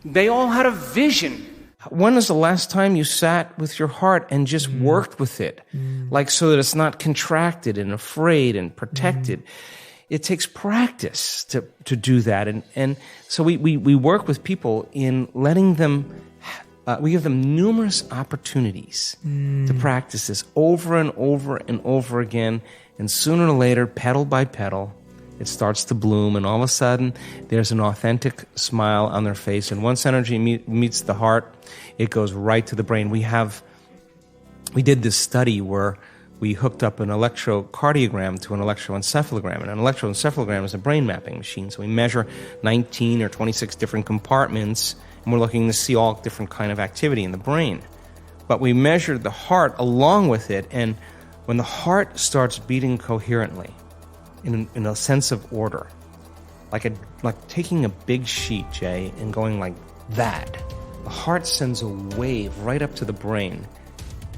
They all had a vision. When was the last time you sat with your heart and just worked with it? Like, so that it's not contracted and afraid and protected. It takes practice to do that. And so we work with people in letting them, we give them numerous opportunities to practice this over and over and over again. And sooner or later, petal by petal, it starts to bloom, and all of a sudden, there's an authentic smile on their face. And once energy meets the heart, it goes right to the brain. We did this study where we hooked up an electrocardiogram to an electroencephalogram. And an electroencephalogram is a brain mapping machine. So we measure 19 or 26 different compartments, and we're looking to see all different kind of activity in the brain. But we measured the heart along with it, and when the heart starts beating coherently, in a sense of order, like taking a big sheet, Jay, and going like that, the heart sends a wave right up to the brain,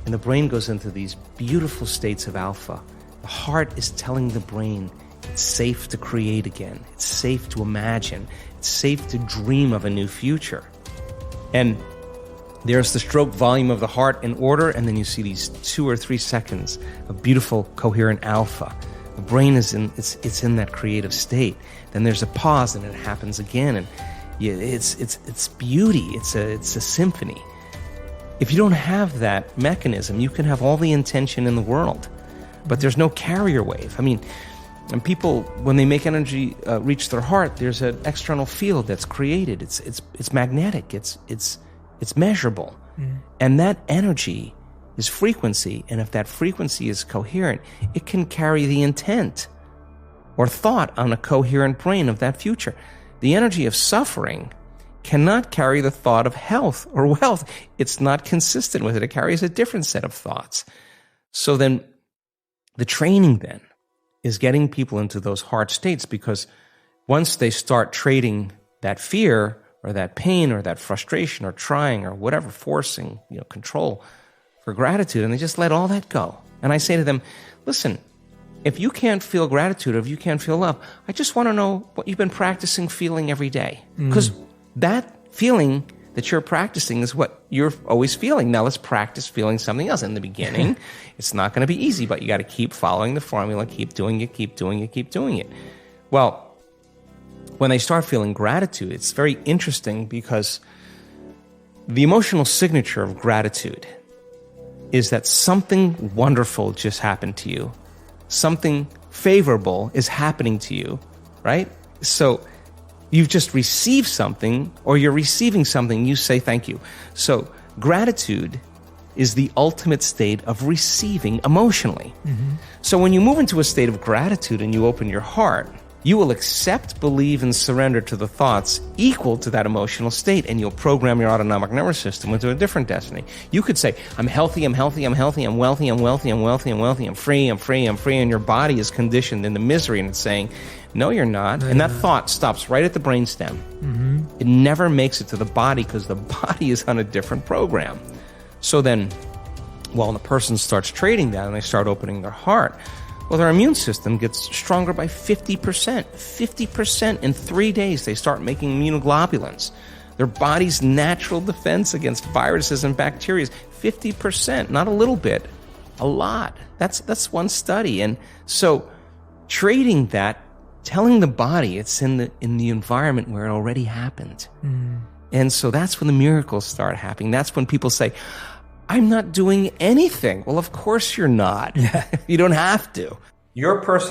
and the brain goes into these beautiful states of alpha. The heart is telling the brain it's safe to create again, it's safe to imagine, it's safe to dream of a new future. And there's the stroke volume of the heart in order, and then you see these 2 or 3 seconds of beautiful, coherent alpha. The brain is it's in that creative state. Then there's a pause, and it happens again, and it's beauty. It's a symphony. If you don't have that mechanism, you can have all the intention in the world, but there's no carrier wave. I mean, and people, when they make energy reach their heart, there's an external field that's created. It's magnetic. It's measurable, and that energy is frequency, and if that frequency is coherent, it can carry the intent or thought on a coherent brain of that future. The energy of suffering cannot carry the thought of health or wealth. It's not consistent with it. It carries a different set of thoughts. So then the training then is getting people into those heart states, because once they start trading that fear or that pain or that frustration or trying or whatever, forcing, control, for gratitude, and they just let all that go. And I say to them, listen, if you can't feel gratitude, or if you can't feel love, I just want to know what you've been practicing feeling every day. Because that feeling that you're practicing is what you're always feeling. Now let's practice feeling something else. In the beginning, it's not going to be easy, but you got to keep following the formula, keep doing it, keep doing it, keep doing it. Well, when they start feeling gratitude, it's very interesting, because the emotional signature of gratitude is that something wonderful just happened to you. Something favorable is happening to you, right? So you've just received something, or you're receiving something, you say thank you. So gratitude is the ultimate state of receiving emotionally. So when you move into a state of gratitude and you open your heart, you will accept, believe, and surrender to the thoughts equal to that emotional state, and you'll program your autonomic nervous system into a different destiny. You could say, I'm healthy, I'm healthy, I'm healthy, I'm wealthy, I'm wealthy, I'm wealthy, I'm wealthy, I'm free, I'm free, I'm free, and your body is conditioned into misery, and it's saying, no, you're not. And that thought stops right at the brainstem. It never makes it to the body, because the body is on a different program. So then, when the person starts trading that and they start opening their heart, well, their immune system gets stronger by 50%. 50% in 3 days, they start making immunoglobulins. Their body's natural defense against viruses and bacteria is 50%, not a little bit, a lot. That's one study. And so trading that, telling the body it's in the environment where it already happened. And so that's when the miracles start happening. That's when people say, I'm not doing anything. Well, of course you're not. You don't have to. Your person